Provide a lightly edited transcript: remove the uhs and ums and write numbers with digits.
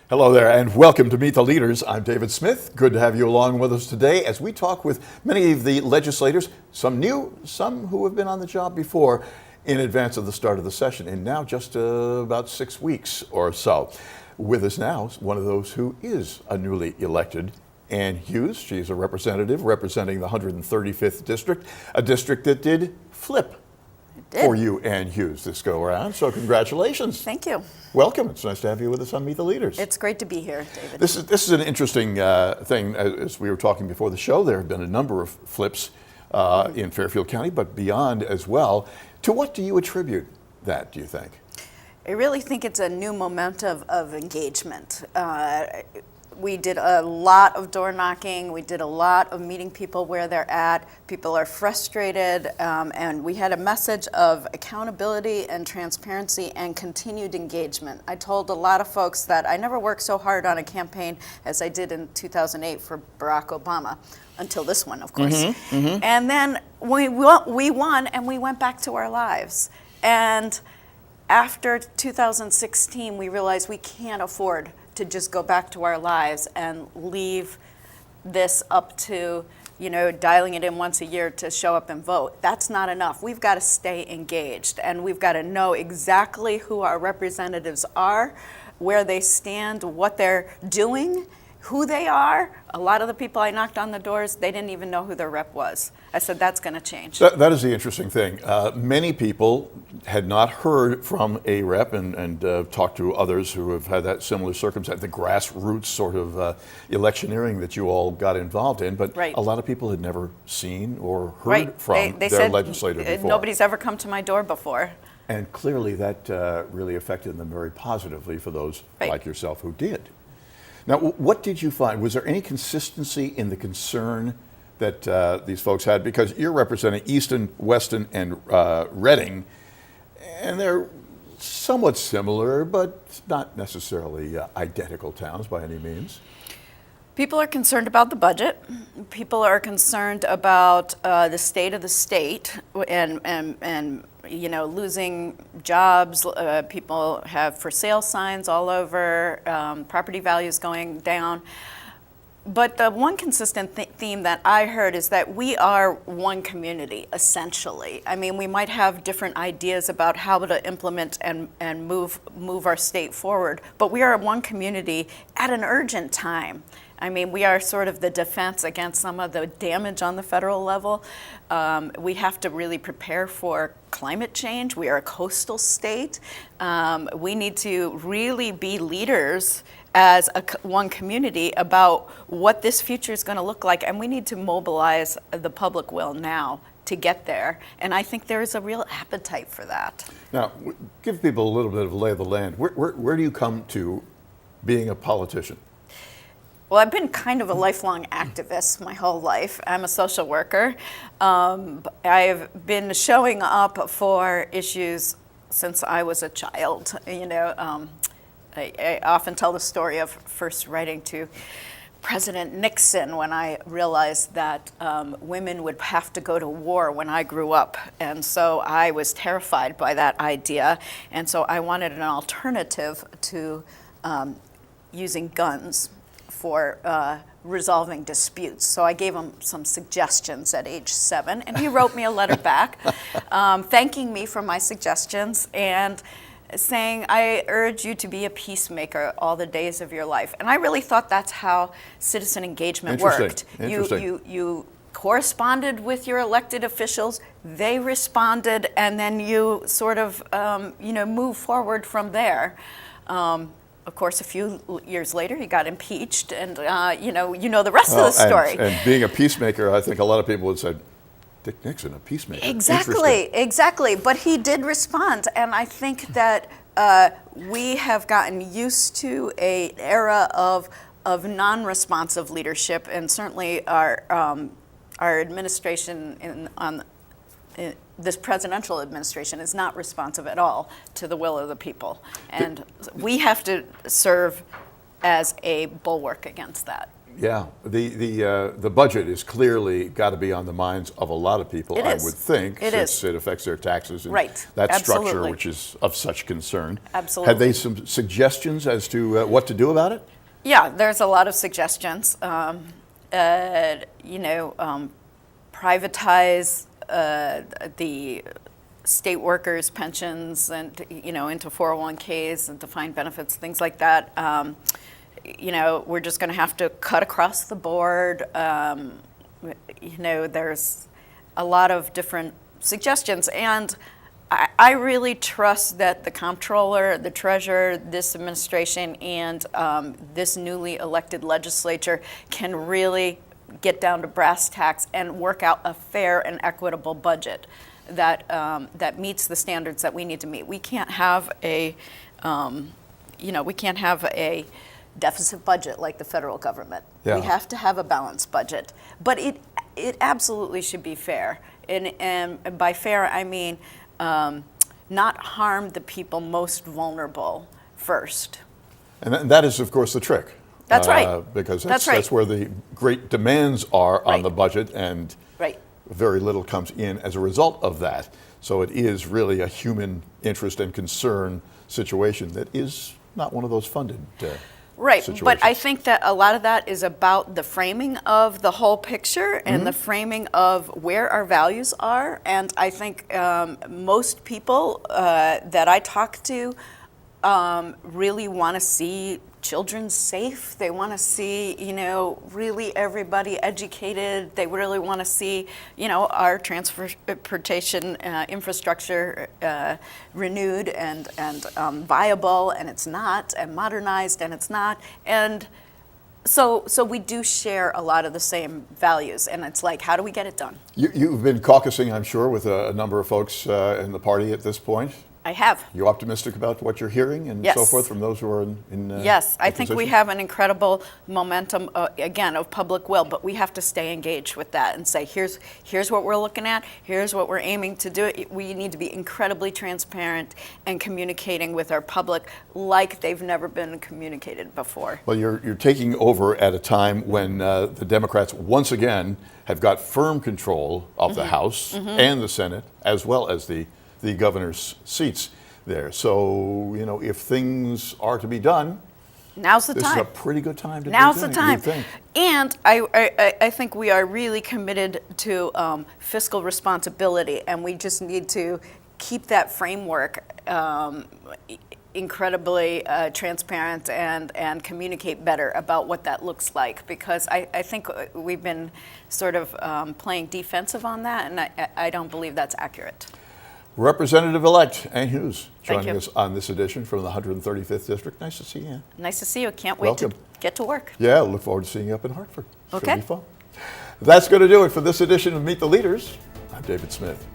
Hello there, and welcome to Meet the Leaders. I'm David Smith. Good to have you along with us today as we talk with many of the legislators, some new, some who have been on the job before, in advance of the start of the session, in now just about 6 weeks or so. With us now is one of those who is a newly elected, Ann Hughes. She's a representative representing the 135th District, a district that did flip for you, Ann Hughes, this go around. So congratulations. Thank you. Welcome. It's nice to have you with us on Meet the Leaders. It's great to be here, David. This is an interesting thing. As we were talking before the show, there have been a number of flips in Fairfield County, but beyond as well. To what do you attribute that, do you think? I really think it's a new momentum of engagement. We did a lot of door knocking. We did a lot of meeting people where they're at. People are frustrated, and we had a message of accountability and transparency and continued engagement. I told a lot of folks that I never worked so hard on a campaign as I did in 2008 for Barack Obama, until this one, of course. And then we won, and we went back to our lives. And after 2016, we realized we can't afford to just go back to our lives and leave this up to, dialing it in once a year to show up and vote. That's not enough. We've got to stay engaged, and we've got to know exactly who our representatives are, where they stand, what they're doing, who they are. A lot of the people I knocked on the doors, they didn't even know who their rep was. I said, that's going to change. That is the interesting thing. Many people had not heard from a rep and talked to others who have had that similar circumstance, the grassroots sort of electioneering that you all got involved in, but a lot of people had never seen or heard from they their said, legislator before. Nobody's ever come to my door before. And clearly that really affected them very positively for those like yourself who did. Now, what did you find? Was there any consistency in the concern that these folks had? Because you're representing Easton, Weston, and Reading, and they're somewhat similar, but not necessarily identical towns by any means. People are concerned about the budget. People are concerned about the state of the state and losing jobs. People have for sale signs all over, property values going down. But the one consistent theme that I heard is that we are one community, essentially. I mean, we might have different ideas about how to implement and move our state forward, but we are one community at an urgent time. I mean, we are sort of the defense against some of the damage on the federal level. We have to really prepare for climate change. We are a coastal state. We need to really be leaders as one community about what this future is going to look like, and we need to mobilize the public will now to get there. And I think there is a real appetite for that. Now, give people a little bit of a lay of the land. Where do you come to being a politician? Well, I've been kind of a lifelong activist my whole life. I'm a social worker. I've been showing up for issues since I was a child. I often tell the story of first writing to President Nixon when I realized that women would have to go to war when I grew up. And so I was terrified by that idea. And so I wanted an alternative to using guns for resolving disputes. So I gave him some suggestions at age 7, and he wrote me a letter back thanking me for my suggestions and saying, I urge you to be a peacemaker all the days of your life. And I really thought that's how citizen engagement worked. You corresponded with your elected officials, they responded, and then you sort of move forward from there. Of course, a few years later, he got impeached, and you know the rest of the story. And being a peacemaker, I think a lot of people would say, Dick Nixon, a peacemaker. Exactly. But he did respond, and I think that we have gotten used to an era of non-responsive leadership, and certainly our administration this presidential administration is not responsive at all to the will of the people. And we have to serve as a bulwark against that. Yeah, the budget is clearly got to be on the minds of a lot of people. It I is. would think, It since is. it affects their taxes and Right. that structure, Absolutely. which is of such concern. Absolutely. Had they some suggestions as to what to do about it? Yeah, there's a lot of suggestions. Privatize the state workers' pensions and into 401ks and defined benefits, things like that. We're just going to have to cut across the board. There's a lot of different suggestions, and I really trust that the comptroller, the treasurer, this administration, and this newly elected legislature can really get down to brass tacks and work out a fair and equitable budget that meets the standards that we need to meet. We can't have a deficit budget like the federal government. Yeah. We have to have a balanced budget, but it absolutely should be fair. And by fair, I mean not harm the people most vulnerable first. And that is, of course, the trick. That's right. Because That's right. that's where the great demands are on Right. the budget, and Right. very little comes in as a result of that. So it is really a human interest and concern situation that is not one of those funded Right, situations. but I think that a lot of that is about the framing of the whole picture and the framing of where our values are. And I think most people that I talk to really want to see children safe. They want to see, really everybody educated. They really want to see, our transportation infrastructure renewed and viable, and it's not, and modernized, and it's not. And so we do share a lot of the same values, and it's like, how do we get it done? You've been caucusing, I'm sure, with a number of folks in the party at this point. I have. You optimistic about what you're hearing and Yes. so forth from those who are in Yes, I the think we position? have an incredible momentum, again, of public will, but we have to stay engaged with that and say, here's what we're looking at, here's what we're aiming to do. We need to be incredibly transparent and communicating with our public like they've never been communicated before. Well, you're taking over at a time when the Democrats once again have got firm control of the House and the Senate, as well as the governor's seats there. So, if things are to be done, Now's the this time. is a pretty good time to Now's do the things, time. you'd think. And I think we are really committed to fiscal responsibility, and we just need to keep that framework incredibly transparent and communicate better about what that looks like, because I think we've been sort of playing defensive on that, and I don't believe that's accurate. Representative-elect Ann Hughes Thank joining you. us on this edition from the 135th District. Nice to see you, Ann. Nice to see you. Can't wait Welcome. to get to work. Yeah, look forward to seeing you up in Hartford. It's Okay. gonna be fun. That's going to do it for this edition of Meet the Leaders. I'm David Smith.